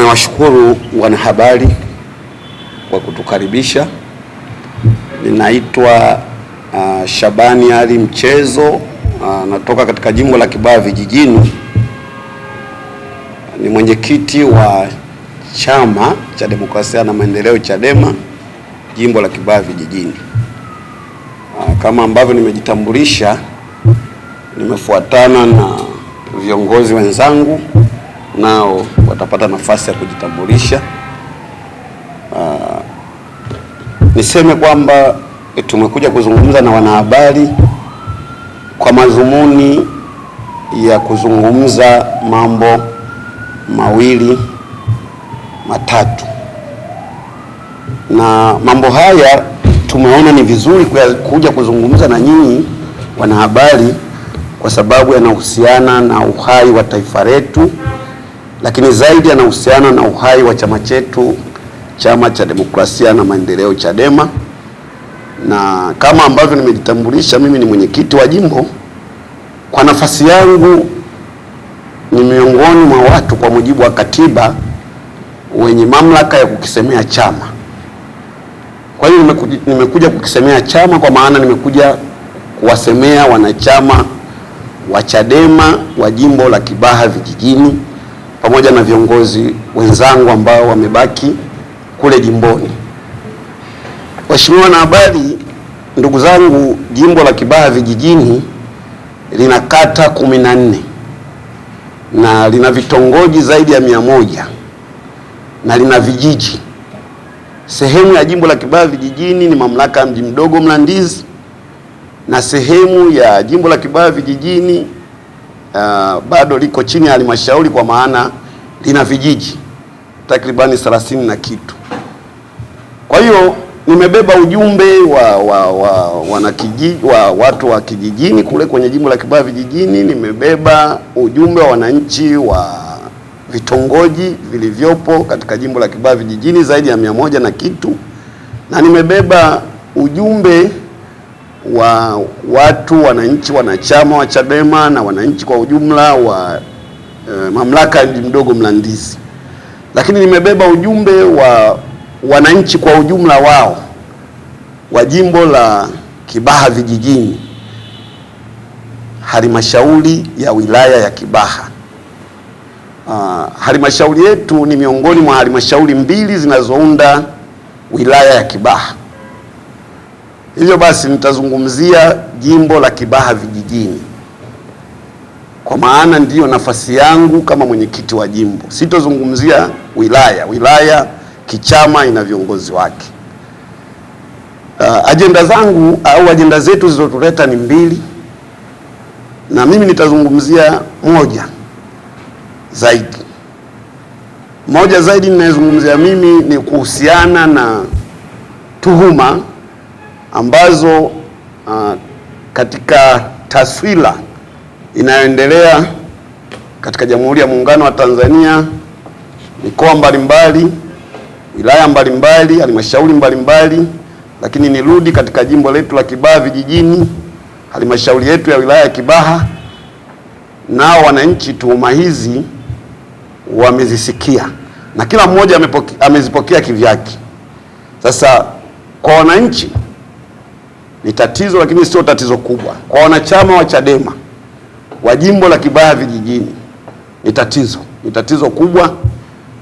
Ninawashukuru wanahabari kwa kutukaribisha. Ninaitwa Shabani Ali Mchezo, natoka katika jimbo la Kibaha Vijijini. Ni mwenyekiti wa Chama cha Demokrasia na Maendeleo Chadema jimbo la Kibaha Vijijini. Kama ambavyo nimejitambulisha, nimefuatana na viongozi wenzangu, nao watapata nafasi ya kujitambulisha. Niseme kwamba tumekuja kuzungumza na wanahabari kwa madhumuni ya kuzungumza mambo mawili matatu, na mambo haya tumeona ni vizuri kuja kuzungumza na nyinyi wanahabari kwa sababu yanahusiana na uhai wa taifa letu, lakini zaidi yanahusiana na uhai wa chama chetu, Chama cha Demokrasia na Maendeleo Chadema. Na kama ambavyo nimejitambulisha, mimi ni mwenyekiti wa jimbo. Kwa nafasi yangu ni miongoni mwa watu kwa mujibu wa katiba wenye mamlaka ya kukisemea chama. Kwa hiyo nimekuja kukisemea chama, kwa maana nimekuja kuwasemea wanachama wa Chadema wa jimbo la Kibaha Vijijini pamoja na viongozi wenzangu ambao wamebaki kule jimboni. Waheshimiwa wanahabari, ndugu zangu, jimbo la Kibaha Vijijini lina kata 14 na lina vitongoji zaidi ya 100 na lina vijiji. Sehemu ya jimbo la Kibaha Vijijini ni mamlaka ya mji mdogo Mlandizi, na sehemu ya jimbo la Kibaha Vijijini bado liko chini ya halmashauri, kwa maana lina vijiji takribani 30 na kitu. Kwa hiyo nimebeba ujumbe wa watu wa kijijini kule kwenye jimbo la Kibaha Vijijini. Nimebeba ujumbe wa wananchi wa vitongoji vilivyopo katika jimbo la Kibaha Vijijini zaidi ya 100 na kitu, na nimebeba ujumbe wa watu wananchi wanachama wa Chadema na wananchi kwa ujumla wa mamlaka ya mji mdogo Mlandizi. Lakini nimebeba ujumbe wa wananchi kwa ujumla wao wa jimbo la Kibaha Vijijini, halmashauri ya wilaya ya Kibaha. Halmashauri yetu ni miongoni mwa halmashauri 2 zinazounda wilaya ya Kibaha. Hivyo basi nitazungumzia jimbo la Kibaha Vijijini kwa maana ndiyo nafasi yangu kama mwenyekiti wa jimbo. Sitozungumzia wilaya. Wilaya kichama ina viongozi wake. Ajenda zangu au ajenda zetu zilizotuleta ni 2, na mimi nitazungumzia moja zaidi. Moja zaidi ninayozungumzia mimi ni kuhusiana na tuhuma ambazo katika taswira inayoendelea katika Jamhuri ya Muungano wa Tanzania, mikoa mbalimbali, wilaya mbalimbali, halmashauri mbalimbali. Lakini nirudi katika jimbo letu la Kibaha Vijijini, halmashauri yetu ya wilaya ya Kibaha, nao wananchi tuhuma hizi wamezisikia na kila mmoja amezipokea kivyake. Sasa kwa wananchi ni tatizo, lakini sio tatizo kubwa. Kwa wanachama wa Chadema wa jimbo la Kibaha Vijijini ni tatizo kubwa,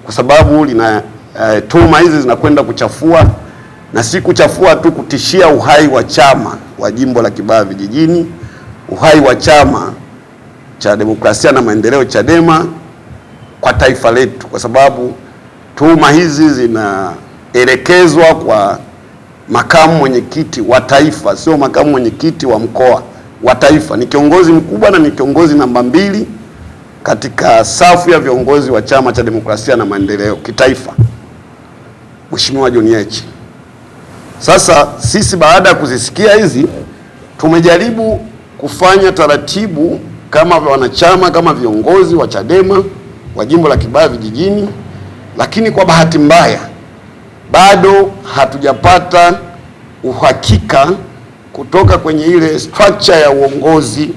kwa sababu tuhuma hizi zinakwenda kuchafua, na si kuchafua tu, kutishia uhai wa chama wa jimbo la Kibaha Vijijini, uhai wa Chama cha Demokrasia na Maendeleo Chadema kwa taifa letu, kwa sababu tuhuma hizi zinaelekezwa kwa makamu mwenyekiti wa taifa, sio makamu mwenyekiti wa mkoa, wa taifa. Ni kiongozi mkubwa na ni kiongozi namba 2 katika safu ya viongozi wa Chama cha Demokrasia na Maendeleo kitaifa, Mheshimiwa John Heche. Sasa sisi baada ya kuzisikia hizi, tumejaribu kufanya taratibu kama wanachama, kama viongozi wa Chadema wa jimbo la Kibaha Vijijini, lakini kwa bahati mbaya bado hatujapata uhakika kutoka kwenye ile structure ya uongozi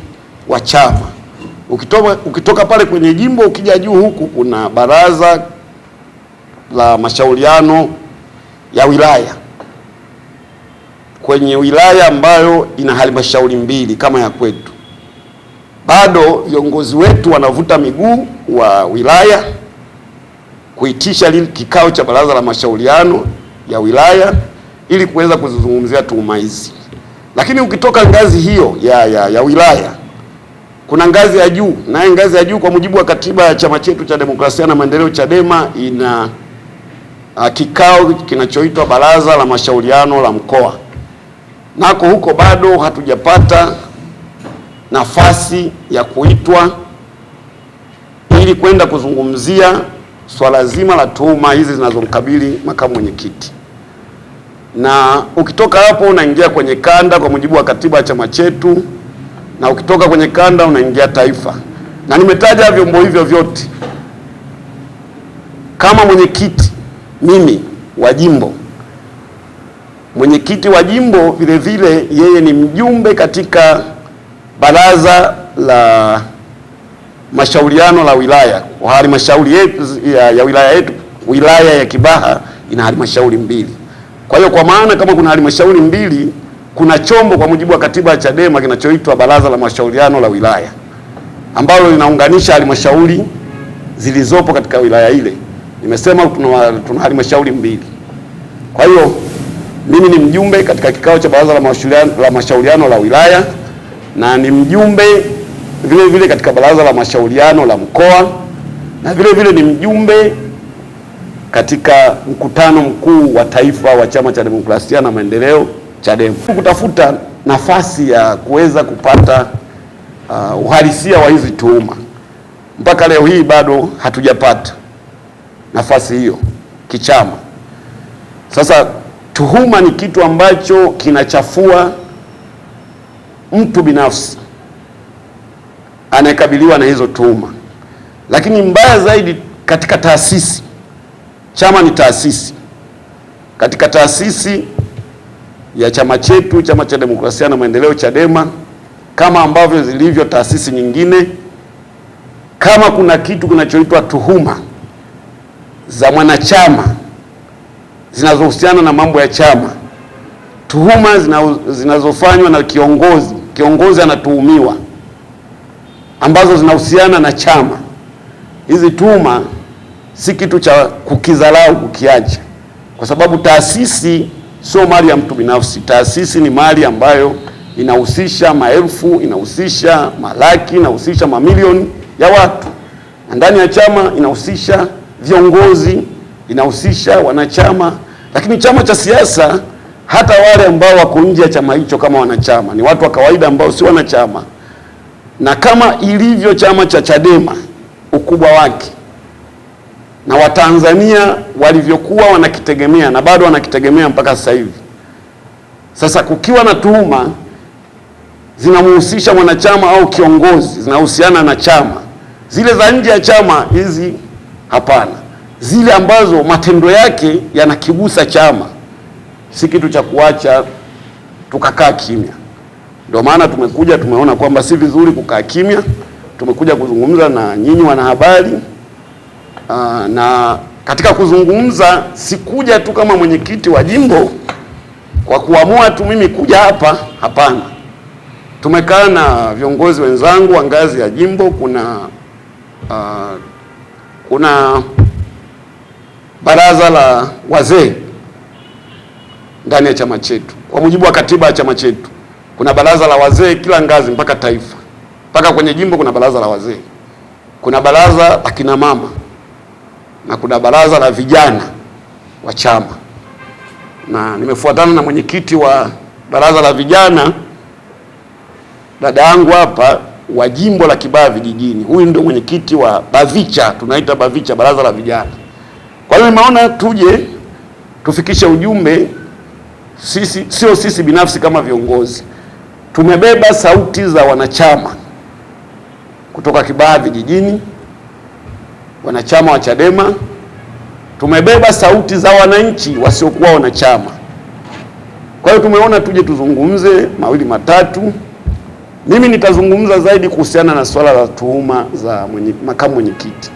wa chama. Ukitoka pale kwenye jimbo ukija juu huku kuna baraza la mashauriano ya wilaya kwenye wilaya ambayo ina halmashauri mbili kama ya kwetu, bado viongozi wetu wanavuta miguu wa wilaya kuitisha kikao cha baraza la mashauriano ya wilaya ili kuweza kuzungumzia tuhuma hizi. Lakini ukitoka ngazi hiyo ya wilaya, kuna ngazi ya juu, naye ngazi ya juu kwa mujibu wa katiba ya chama chetu cha Demokrasia na Maendeleo Chadema ina kikao kinachoitwa baraza la mashauriano la mkoa. Nako huko bado hatujapata nafasi ya kuitwa ili kwenda kuzungumzia swala zima la tuhuma hizi zinazomkabili makamu mwenyekiti. Na ukitoka hapo unaingia kwenye kanda kwa mujibu wa katiba ya chama chetu, na ukitoka kwenye kanda unaingia taifa. Na nimetaja vyombo hivyo vyote. Kama mwenyekiti mimi wa jimbo, mwenyekiti wa jimbo vile vile yeye ni mjumbe katika baraza la mashauriano la wilaya. Kwa halmashauri yetu ya wilaya yetu, wilaya ya Kibaha ina halmashauri mbili. Kwa hiyo kwa maana kama kuna halmashauri mbili, kuna chombo kwa mujibu wa katiba ya Chadema kinachoitwa baraza la mashauriano la wilaya, ambalo linaunganisha halmashauri zilizopo katika wilaya ile. Nimesema tuna halmashauri mbili. Kwa hiyo mimi ni mjumbe katika kikao cha baraza la mashauriano la wilaya, na ni mjumbe vile vile katika baraza la mashauriano la mkoa, na vile vile ni mjumbe katika mkutano mkuu wa taifa wa Chama cha Demokrasia na Maendeleo Chadema, kutafuta nafasi ya kuweza kupata uhalisia wa hizi tuhuma. Mpaka leo hii bado hatujapata nafasi hiyo kichama. Sasa tuhuma ni kitu ambacho kinachafua mtu binafsi anayekabiliwa na hizo tuhuma, lakini mbaya zaidi katika taasisi. Chama ni taasisi. Katika taasisi ya chama chetu, Chama cha Demokrasia na Maendeleo Chadema, kama ambavyo zilivyo taasisi nyingine, kama kuna kitu kinachoitwa tuhuma za mwanachama zinazohusiana na mambo ya chama, tuhuma zinazofanywa na kiongozi anatuhumiwa, ambazo zinahusiana na chama, hizi tuhuma si kitu cha kukidharau, kukiacha, kwa sababu taasisi sio mali ya mtu binafsi. Taasisi ni mali ambayo inahusisha maelfu, inahusisha malaki, inahusisha mamilioni ya watu. Ndani ya chama inahusisha viongozi, inahusisha wanachama, lakini chama cha siasa, hata wale ambao wako nje ya chama hicho kama wanachama, ni watu wa kawaida ambao si wanachama. Na kama ilivyo chama cha Chadema ukubwa wake na Watanzania walivyokuwa wanakitegemea na bado wanakitegemea mpaka sasa hivi, sasa kukiwa na tuhuma zinamhusisha mwanachama au kiongozi, zinahusiana na chama, zile za nje ya chama hizi hapana. Zile ambazo matendo yake yanakigusa chama, si kitu cha kuacha tukakaa kimya. Ndio maana tumeona kwamba si vizuri kukaa kimya. Tumekuja kuzungumza na nyinyi wanahabari, na katika kuzungumza sikuja tu kama mwenyekiti wa jimbo kwa kuamua tu mimi kuja hapa, hapana. Tumekaa na viongozi wenzangu wa ngazi ya jimbo. Kuna baraza la wazee ndani ya chama chetu. Kwa mujibu wa katiba ya chama chetu, kuna baraza la wazee kila ngazi mpaka taifa. Mpaka kwenye jimbo kuna baraza la wazee. Kuna baraza la kina mama na kuna baraza la vijana wa chama. Na nimefuatana na mwenyekiti wa baraza la vijana, dada yangu hapa wa jimbo la Kibaha Vijijini. Huyu ndio mwenyekiti wa Bavicha, tunaita Bavicha, baraza la vijana. Kwa hiyo nimeona tuje tufikishe ujumbe. Sio sisi binafsi kama viongozi, tumebeba sauti za wanachama kutoka Kibaha Vijijini, wanachama wa Chadema. Tumebeba sauti za wananchi wasiokuwa wanachama. Kwa hiyo tumeona tuje tuzungumze mawili matatu. Mimi nitazungumza zaidi kuhusiana na swala la tuhuma za makamu mwenyekiti.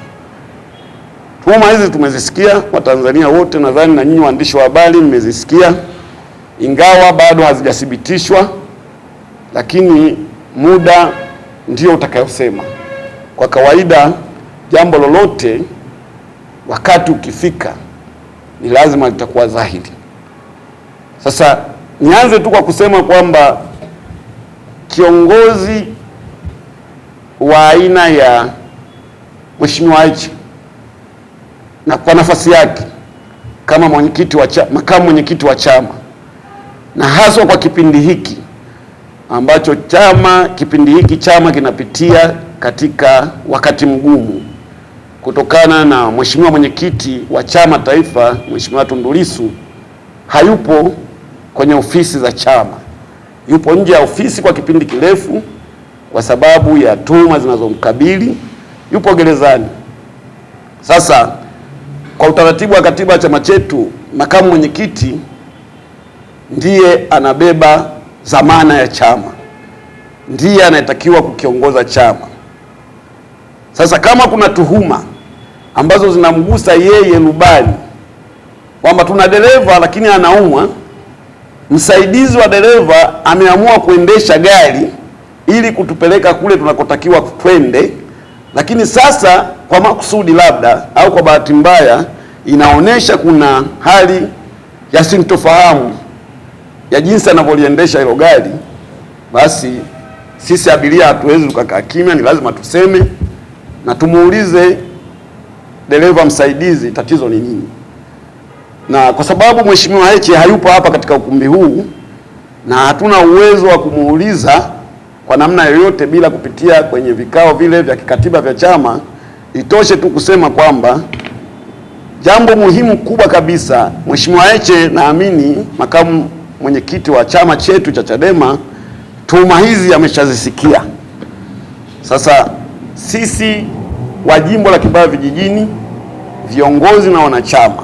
Tuhuma hizi tumezisikia, Watanzania wote nadhani na nyinyi waandishi wa habari mmezisikia, ingawa bado hazijathibitishwa, lakini muda ndio utakayosema. Kwa kawaida jambo lolote wakati ukifika ni lazima litakuwa dhahiri. Sasa nianze tu kwa kusema kwamba kiongozi wa aina ya Mheshimiwa Heche na kwa nafasi yake kama mwenyekiti wa makamu mwenyekiti wa chama, na haswa kwa kipindi hiki ambacho chama kinapitia katika wakati mgumu kutokana na Mheshimiwa mwenyekiti wa chama taifa Mheshimiwa Tundu Lissu hayupo kwenye ofisi za chama, yupo nje ya ofisi kwa kipindi kirefu kwa sababu ya tuhuma zinazomkabili, yupo gerezani. Sasa kwa utaratibu wa katiba ya chama chetu, makamu mwenyekiti ndiye anabeba dhamana ya chama, ndiye anayetakiwa kukiongoza chama. Sasa kama kuna tuhuma ambazo zinamgusa yeye rubani, kwamba tuna dereva lakini anaumwa, msaidizi wa dereva ameamua kuendesha gari ili kutupeleka kule tunakotakiwa twende, lakini sasa kwa makusudi labda au kwa bahati mbaya inaonesha kuna hali ya sintofahamu ya jinsi anavyoliendesha hilo gari, basi sisi abiria hatuwezi tukakaa kimya, ni lazima tuseme na tumuulize dereva msaidizi tatizo ni nini. Na kwa sababu Mheshimiwa Heche hayupo hapa katika ukumbi huu na hatuna uwezo wa kumuuliza kwa namna yoyote bila kupitia kwenye vikao vile vya kikatiba vya chama, itoshe tu kusema kwamba jambo muhimu kubwa kabisa, Mheshimiwa Heche naamini makamu mwenyekiti wa chama chetu cha Chadema tuhuma hizi ameshazisikia. Sasa sisi wa jimbo la Kibaha Vijijini, viongozi na wanachama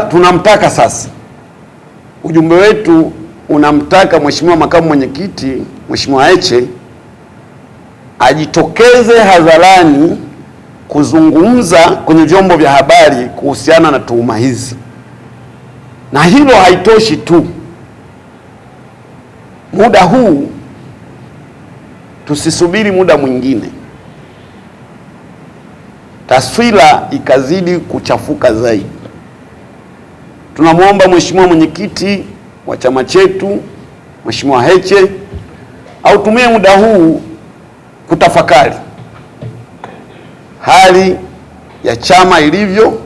tunamtaka sasa, ujumbe wetu unamtaka Mheshimiwa makamu mwenyekiti Mheshimiwa Heche ajitokeze hadharani kuzungumza kwenye vyombo vya habari kuhusiana na tuhuma hizi. Na hilo haitoshi tu, muda huu tusisubiri muda mwingine taswira ikazidi kuchafuka zaidi. Tunamwomba Mheshimiwa mwenyekiti wa chama chetu Mheshimiwa Heche autumie muda huu kutafakari hali ya chama ilivyo,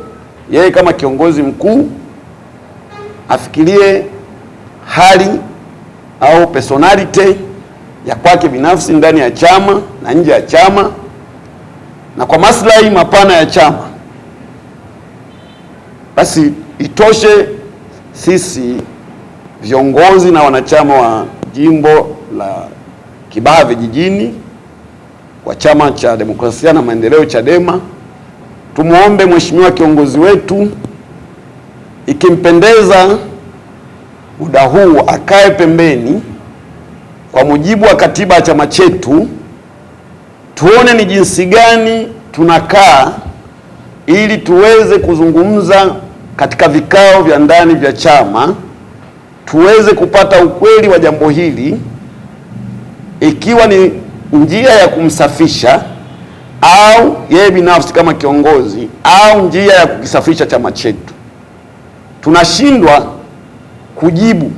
yeye kama kiongozi mkuu afikirie hali au personality ya kwake binafsi ndani ya chama na nje ya chama, na kwa maslahi mapana ya chama. Basi itoshe sisi viongozi na wanachama wa jimbo la Kibaha Vijijini kwa Chama cha Demokrasia na Maendeleo Chadema tumuombe Mheshimiwa kiongozi wetu, ikimpendeza muda huu akae pembeni kwa mujibu wa katiba ya chama chetu, tuone ni jinsi gani tunakaa ili tuweze kuzungumza katika vikao vya ndani vya chama, tuweze kupata ukweli wa jambo hili, ikiwa ni njia ya kumsafisha au yeye binafsi kama kiongozi au njia ya kukisafisha chama chetu. Tunashindwa kujibu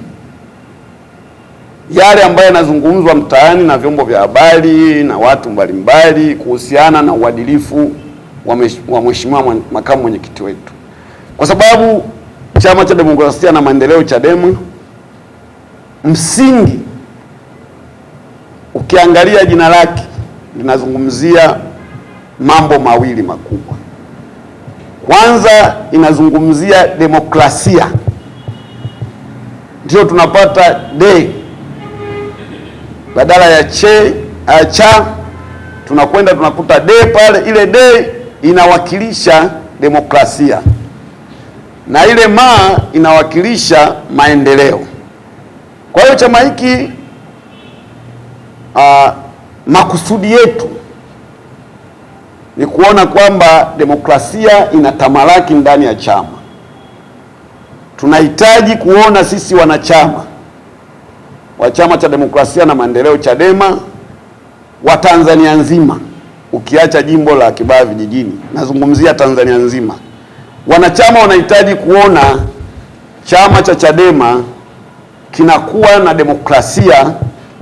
yale ambayo yanazungumzwa mtaani na vyombo vya habari na watu mbalimbali kuhusiana na uadilifu wa Mheshimiwa makamu mwenyekiti wetu, kwa sababu Chama cha Demokrasia na Maendeleo Chadema, msingi ukiangalia jina lake linazungumzia mambo mawili makubwa. Kwanza inazungumzia demokrasia, ndio tunapata de badala ya cha tunakwenda tunakuta de pale. Ile de inawakilisha demokrasia na ile ma inawakilisha maendeleo. Kwa hiyo chama hiki makusudi yetu ni kuona kwamba demokrasia inatamalaki ndani ya chama. Tunahitaji kuona sisi wanachama wa Chama cha Demokrasia na Maendeleo Chadema wa Tanzania nzima, ukiacha jimbo la Kibaha Vijijini, nazungumzia Tanzania nzima, wanachama wanahitaji kuona chama cha Chadema kinakuwa na demokrasia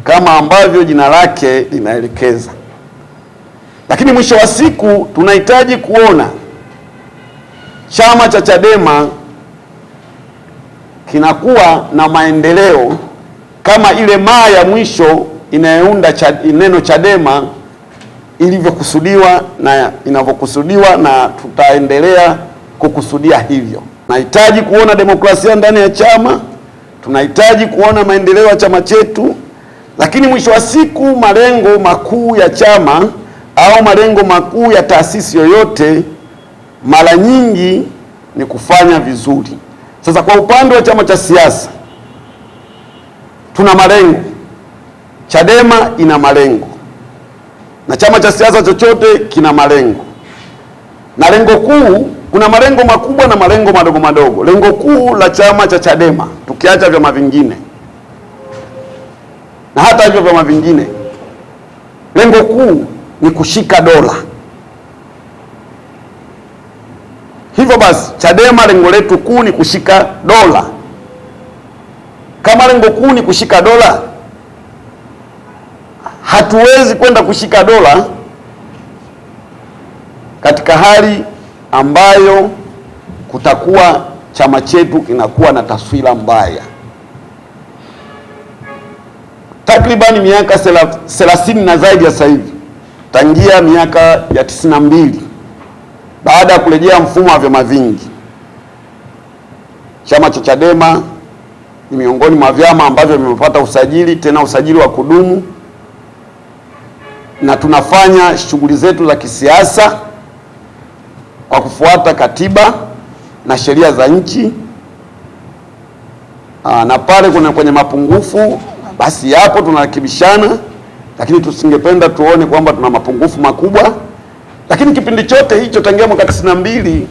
kama ambavyo jina lake linaelekeza. Lakini mwisho wa siku tunahitaji kuona chama cha Chadema kinakuwa na maendeleo kama ile maa ya mwisho inayounda neno Chadema ilivyokusudiwa na inavyokusudiwa, na tutaendelea kukusudia hivyo. Tunahitaji kuona demokrasia ndani ya chama, tunahitaji kuona maendeleo ya chama chetu, lakini mwisho wa siku malengo makuu ya chama au malengo makuu ya taasisi yoyote mara nyingi ni kufanya vizuri. Sasa kwa upande wa chama cha siasa tuna malengo, Chadema ina malengo, na chama cha siasa chochote kina malengo, na lengo kuu, kuna malengo makubwa na malengo madogo madogo. Lengo kuu la chama cha Chadema, tukiacha vyama vingine na hata hivyo vyama vingine, lengo kuu ni kushika dola. Hivyo basi Chadema lengo letu kuu ni kushika dola. Kama lengo kuu ni kushika dola, hatuwezi kwenda kushika dola katika hali ambayo kutakuwa chama chetu kinakuwa na taswira mbaya. Takribani miaka 30 na zaidi ya sasa hivi, tangia miaka ya 92 baada ya kurejea mfumo wa vyama vingi, chama cha Chadema ni miongoni mwa vyama ambavyo vimepata usajili, tena usajili wa kudumu, na tunafanya shughuli zetu za kisiasa kwa kufuata katiba na sheria za nchi. Na pale kwenye mapungufu basi yapo, tunarekebishana, lakini tusingependa tuone kwamba tuna mapungufu makubwa. Lakini kipindi chote hicho tangia mwaka 92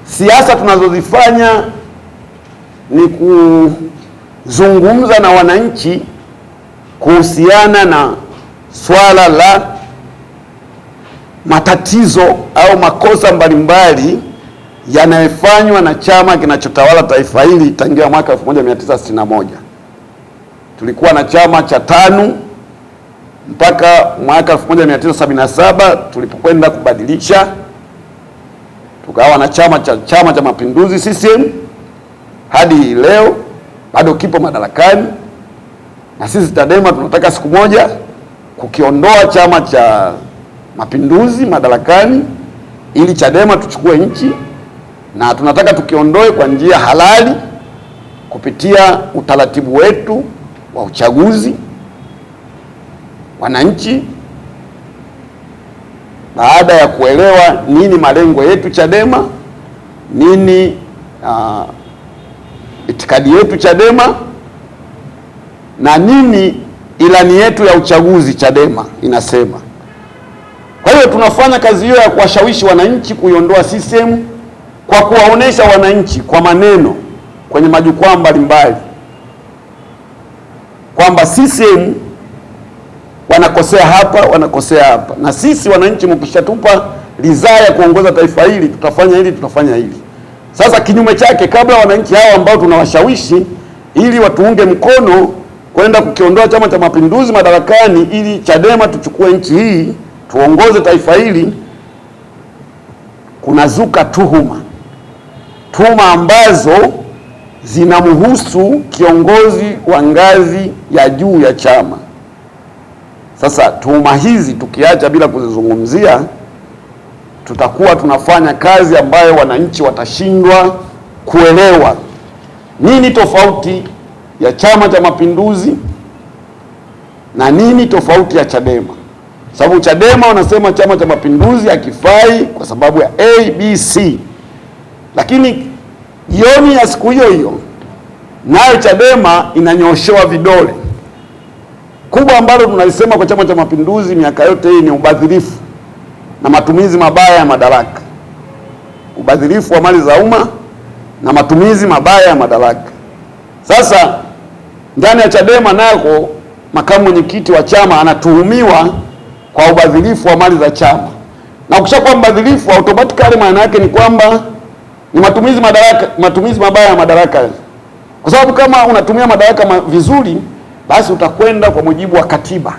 siasa tunazozifanya ni kuzungumza na wananchi kuhusiana na swala la matatizo au makosa mbalimbali yanayofanywa na chama kinachotawala taifa hili tangia mwaka 1961. Tulikuwa na chama cha TANU mpaka mwaka 1977 tulipokwenda kubadilisha tukawa na Chama cha Mapinduzi CCM. Hadi leo bado kipo madarakani, na sisi Chadema tunataka siku moja kukiondoa Chama cha Mapinduzi madarakani ili Chadema tuchukue nchi, na tunataka tukiondoe kwa njia halali kupitia utaratibu wetu wa uchaguzi. Wananchi baada ya kuelewa nini malengo yetu Chadema, nini itikadi yetu Chadema, na nini ilani yetu ya uchaguzi Chadema inasema. Kwa hiyo tunafanya kazi hiyo ya kuwashawishi wananchi kuiondoa CCM kwa kuwaonesha wananchi kwa maneno kwenye majukwaa mbalimbali kwamba CCM wanakosea hapa, wanakosea hapa, na sisi wananchi mkishatupa ridhaa ya kuongoza taifa hili tutafanya hili, tutafanya hili. Sasa kinyume chake, kabla wananchi hao ambao tunawashawishi ili watuunge mkono kwenda kukiondoa Chama cha Mapinduzi madarakani ili Chadema tuchukue nchi hii tuongoze taifa hili, kunazuka tuhuma ambazo zinamhusu kiongozi wa ngazi ya juu ya chama. Sasa tuhuma hizi tukiacha bila kuzizungumzia, tutakuwa tunafanya kazi ambayo wananchi watashindwa kuelewa nini tofauti ya Chama cha Mapinduzi na nini tofauti ya Chadema. Sababu Chadema wanasema Chama cha Mapinduzi hakifai kwa sababu ya ABC, lakini jioni ya siku hiyo hiyo nayo Chadema inanyoshewa vidole. Kubwa ambalo tunalisema kwa Chama cha Mapinduzi miaka yote hii ni ubadhirifu na matumizi mabaya ya madaraka. Ubadhirifu wa mali za umma na matumizi mabaya ya madaraka. Sasa ndani ya Chadema nako makamu mwenyekiti wa chama anatuhumiwa kwa ubadhirifu wa mali za chama. Na ukishakuwa mbadhirifu, automatically maana yake ni kwamba ni matumizi mabaya ya madaraka. Kwa sababu kama unatumia madaraka vizuri, basi utakwenda kwa mujibu wa katiba.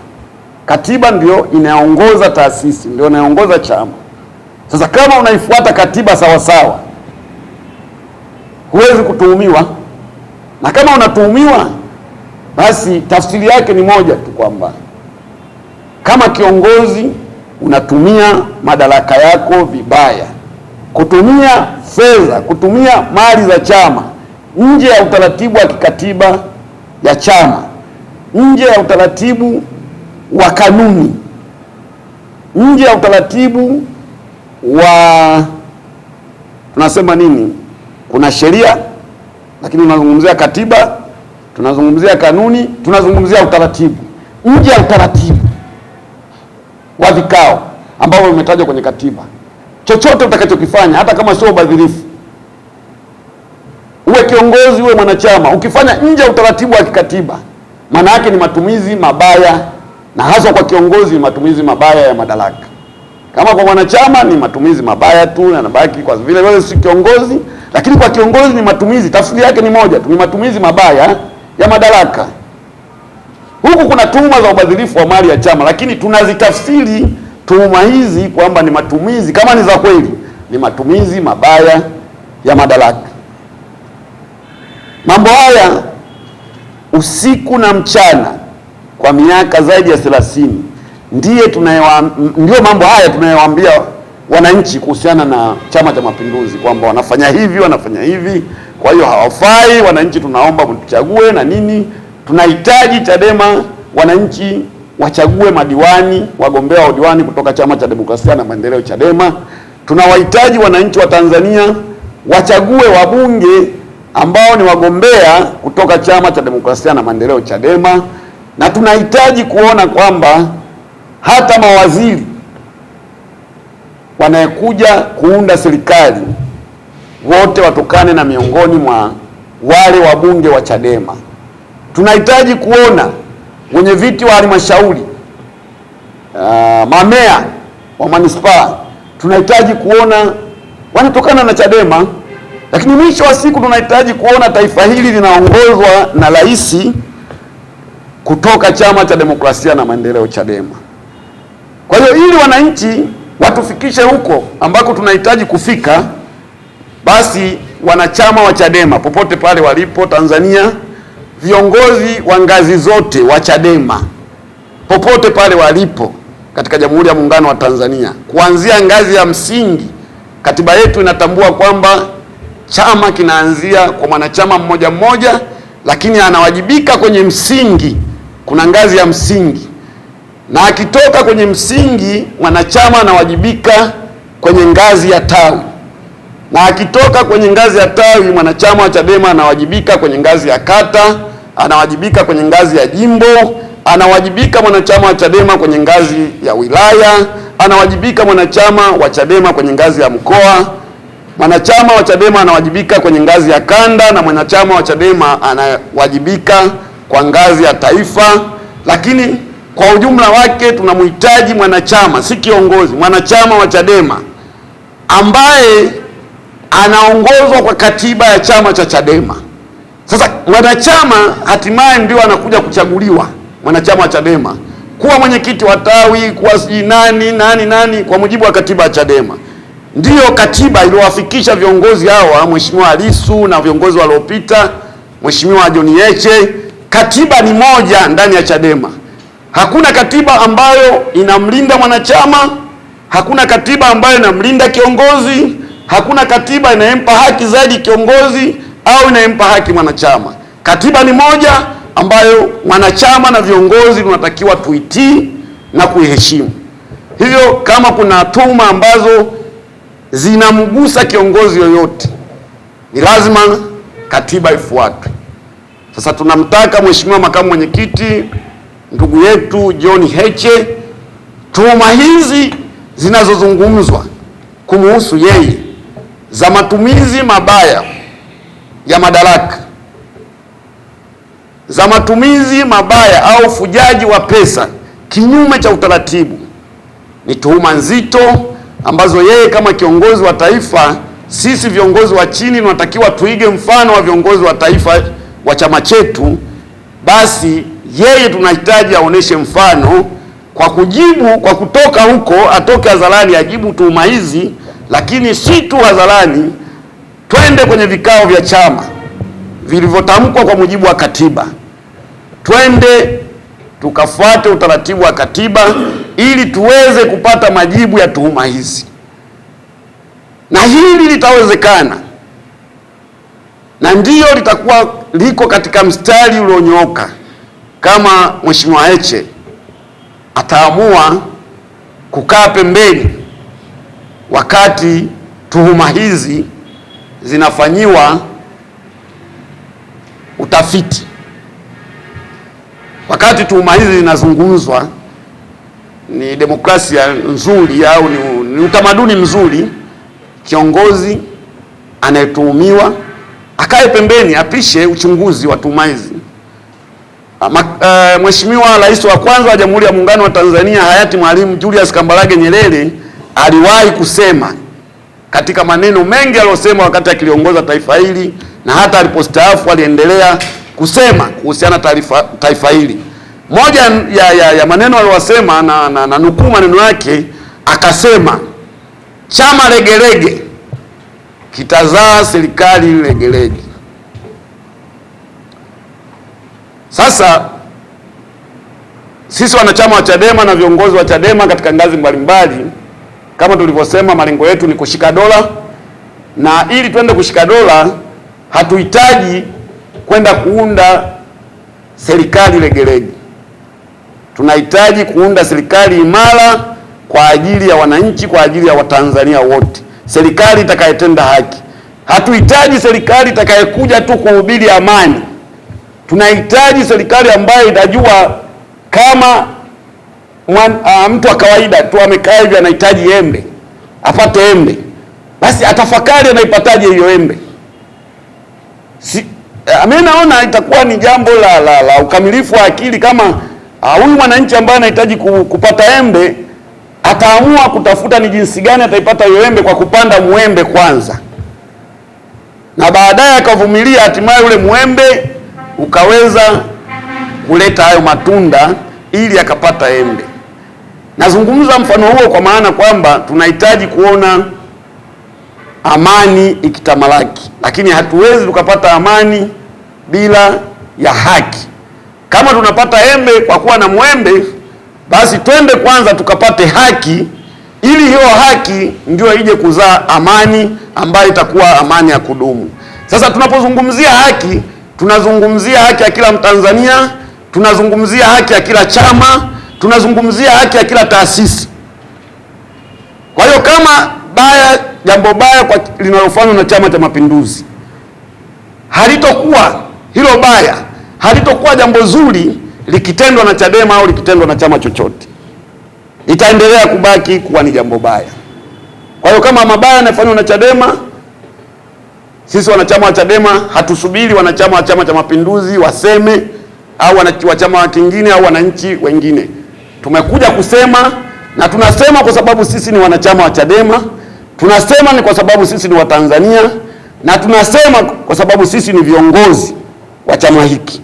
Katiba ndio inaongoza taasisi, ndio inaongoza chama. Sasa kama unaifuata katiba sawa sawa, huwezi kutuhumiwa. Na kama unatuhumiwa, basi tafsiri yake ni moja tu, kwamba kama kiongozi unatumia madaraka yako vibaya, kutumia fedha, kutumia mali za chama nje ya utaratibu wa kikatiba ya chama, nje ya utaratibu wa kanuni, nje ya utaratibu wa tunasema nini, kuna sheria, lakini tunazungumzia katiba, tunazungumzia kanuni, tunazungumzia utaratibu. Nje ya utaratibu wa vikao ambao umetajwa kwenye katiba, chochote utakachokifanya, hata kama sio ubadhirifu, uwe kiongozi, uwe mwanachama, ukifanya nje ya utaratibu wa kikatiba, maana yake ni matumizi mabaya, na hasa kwa kiongozi ni matumizi mabaya ya madaraka. Kama kwa mwanachama ni matumizi mabaya tu, yanabaki kwa vile wewe si kiongozi, lakini kwa kiongozi ni matumizi, tafsiri yake ni moja tu, ni matumizi mabaya ya madaraka. Huku kuna tuhuma za ubadhirifu wa mali ya chama, lakini tunazitafsiri tuhuma hizi kwamba ni matumizi, kama ni za kweli, ni matumizi mabaya ya madaraka. Mambo haya usiku na mchana kwa miaka zaidi ya 30 ndio mambo haya tunayowaambia wananchi kuhusiana na Chama cha Mapinduzi, kwamba wanafanya hivi, wanafanya hivi, kwa hiyo hawafai, wananchi tunaomba mtuchague na nini. Tunahitaji Chadema wananchi wachague madiwani, wagombea wa udiwani kutoka Chama cha Demokrasia na Maendeleo Chadema. Tunawahitaji wananchi wa Tanzania wachague wabunge ambao ni wagombea kutoka Chama cha Demokrasia na Maendeleo Chadema, na tunahitaji kuona kwamba hata mawaziri wanayekuja kuunda serikali wote watokane na miongoni mwa wale wabunge wa Chadema. Tunahitaji kuona wenye viti wa halmashauri, mamea wa manispaa, tunahitaji kuona wanatokana na Chadema. Lakini mwisho wa siku tunahitaji kuona taifa hili linaongozwa na rais kutoka Chama cha Demokrasia na Maendeleo Chadema. Kwa hiyo ili wananchi watufikishe huko ambako tunahitaji kufika, basi wanachama wa Chadema popote pale walipo Tanzania, viongozi wa ngazi zote wa Chadema popote pale walipo katika Jamhuri ya Muungano wa Tanzania, kuanzia ngazi ya msingi, katiba yetu inatambua kwamba chama kinaanzia kwa mwanachama mmoja mmoja, lakini anawajibika kwenye msingi. Kuna ngazi ya msingi, na akitoka kwenye msingi mwanachama anawajibika kwenye ngazi ya tawi, na akitoka kwenye ngazi ya tawi mwanachama wa Chadema anawajibika kwenye ngazi ya kata, anawajibika kwenye ngazi ya jimbo, anawajibika mwanachama wa Chadema kwenye ngazi ya wilaya, anawajibika mwanachama wa Chadema kwenye ngazi ya mkoa, mwanachama wa Chadema anawajibika kwenye ngazi ya kanda, na mwanachama wa Chadema anawajibika kwa ngazi ya taifa. Lakini kwa ujumla wake tunamhitaji mwanachama, si kiongozi, mwanachama wa Chadema ambaye anaongozwa kwa katiba ya chama cha Chadema. Sasa mwanachama hatimaye ndio anakuja kuchaguliwa, mwanachama wa Chadema kuwa mwenyekiti wa tawi, kuwa sijui nani kwa mujibu wa katiba ya Chadema. Ndiyo katiba iliyowafikisha viongozi hawa, Mheshimiwa Lissu na viongozi waliopita, Mheshimiwa John Heche. Katiba ni moja ndani ya Chadema. Hakuna katiba ambayo inamlinda mwanachama, hakuna katiba ambayo inamlinda kiongozi, hakuna katiba inayempa haki zaidi kiongozi au inayempa haki mwanachama. Katiba ni moja ambayo mwanachama na viongozi tunatakiwa tuitii na kuiheshimu. Hivyo kama kuna tuhuma ambazo zinamgusa kiongozi yoyote, ni lazima katiba ifuatwe. Sasa tunamtaka Mheshimiwa Makamu Mwenyekiti ndugu yetu John Heche, tuhuma hizi zinazozungumzwa kumuhusu yeye za matumizi mabaya ya madaraka, za matumizi mabaya au ufujaji wa pesa kinyume cha utaratibu, ni tuhuma nzito ambazo yeye kama kiongozi wa taifa, sisi viongozi wa chini tunatakiwa tuige mfano wa viongozi wa taifa wa chama chetu. Basi yeye tunahitaji aoneshe mfano kwa kujibu, kwa kutoka huko, atoke hadharani ajibu tuhuma hizi, lakini si tu hadharani, twende kwenye vikao vya chama vilivyotamkwa kwa mujibu wa katiba, twende tukafuate utaratibu wa katiba ili tuweze kupata majibu ya tuhuma hizi, na hili litawezekana, na ndiyo litakuwa liko katika mstari ulionyooka kama Mheshimiwa Heche ataamua kukaa pembeni wakati tuhuma hizi zinafanyiwa utafiti, wakati tuhuma hizi zinazungumzwa. Ni demokrasia nzuri au ni utamaduni mzuri kiongozi anayetuhumiwa akae pembeni apishe uchunguzi wa tuhuma hizi. Mheshimiwa Rais wa kwanza wa Jamhuri ya Muungano wa Tanzania hayati Mwalimu Julius Kambarage Nyerere aliwahi kusema katika maneno mengi aliyosema wakati akiliongoza taifa hili, na hata alipostaafu aliendelea kusema kuhusiana taifa hili. Moja ya maneno aliyosema na nukuu maneno yake, akasema chama legelege kitazaa serikali legelege. Sasa sisi wanachama wa Chadema na viongozi wa Chadema katika ngazi mbalimbali, kama tulivyosema, malengo yetu ni kushika dola, na ili twende kushika dola hatuhitaji kwenda kuunda serikali legelege. Tunahitaji kuunda serikali imara kwa ajili ya wananchi, kwa ajili ya Watanzania wote, serikali itakayetenda haki. Hatuhitaji serikali itakayekuja tu kuhubiri amani. Tunahitaji serikali ambayo itajua kama mtu wa kawaida tu amekaa hivi anahitaji embe, apate embe, basi atafakari anaipataje hiyo embe. Mimi naona itakuwa ni jambo la ukamilifu wa akili kama huyu mwananchi ambaye anahitaji kupata embe ataamua kutafuta ni jinsi gani ataipata hiyo embe kwa kupanda muembe kwanza, na baadaye akavumilia, hatimaye ule muembe ukaweza kuleta hayo matunda ili akapata embe. Nazungumza mfano huo kwa maana kwamba tunahitaji kuona amani ikitamalaki, lakini hatuwezi tukapata amani bila ya haki. Kama tunapata embe kwa kuwa na mwembe, basi twende kwanza tukapate haki, ili hiyo haki ndio ije kuzaa amani ambayo itakuwa amani ya kudumu. Sasa tunapozungumzia haki, tunazungumzia haki ya kila Mtanzania, tunazungumzia haki ya kila chama, tunazungumzia haki ya kila taasisi. Kwa hiyo kama jambo baya kwa linalofanywa na Chama cha Mapinduzi halitokuwa hilo baya, halitokuwa jambo zuri likitendwa na Chadema au likitendwa na chama chochote, itaendelea kubaki kuwa ni jambo baya. Kwa hiyo kama mabaya yanafanywa na Chadema, sisi wanachama wa Chadema hatusubiri wanachama wa Chama cha Mapinduzi waseme, au wanachama kingine au wananchi wengine. Tumekuja kusema, na tunasema kwa sababu sisi ni wanachama wa Chadema, tunasema ni kwa sababu sisi ni Watanzania, na tunasema kwa sababu sisi ni viongozi wa chama hiki.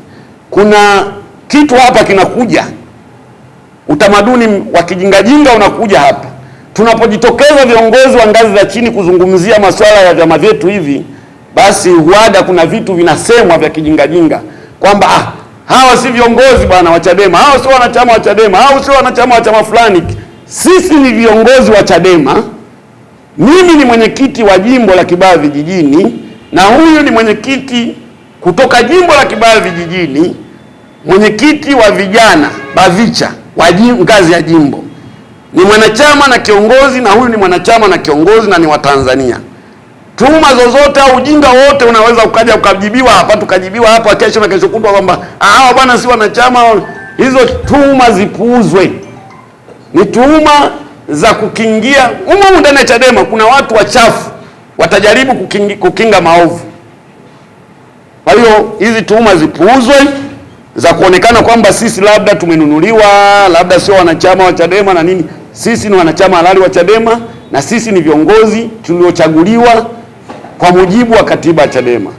Kuna kitu hapa kinakuja, utamaduni wa kijingajinga unakuja hapa. Tunapojitokeza viongozi wa ngazi za chini kuzungumzia masuala ya vyama vyetu hivi, basi huada kuna vitu vinasemwa vya kijingajinga kwamba hawa si viongozi bwana wa Chadema, hawa sio wanachama wa Chadema, hawa sio wanachama wa chama fulani. Sisi ni viongozi wa Chadema. Mimi ni mwenyekiti wa jimbo la Kibaha Vijijini, na huyu ni mwenyekiti kutoka jimbo la Kibaha Vijijini, mwenyekiti wa vijana BAVICHA wa ngazi ya jimbo. Ni mwanachama na kiongozi, na huyu ni mwanachama na kiongozi, na ni Watanzania. Tuhuma zozote au ujinga wote unaweza ukaja ukajibiwa hapa, tukajibiwa hapa kesho na kesho kutwa kwamba hawa bwana si wanachama. Hizo tuhuma zipuuzwe. Ni tuhuma za kukingia humo ndani ya Chadema. Kuna watu wachafu watajaribu kukinga maovu. Kwa hiyo hizi tuhuma zipuuzwe za kuonekana kwamba sisi labda tumenunuliwa, labda sio wanachama wa Chadema na nini. Sisi ni wanachama halali wa Chadema na sisi ni viongozi tuliochaguliwa kwa mujibu wa katiba ya Chadema.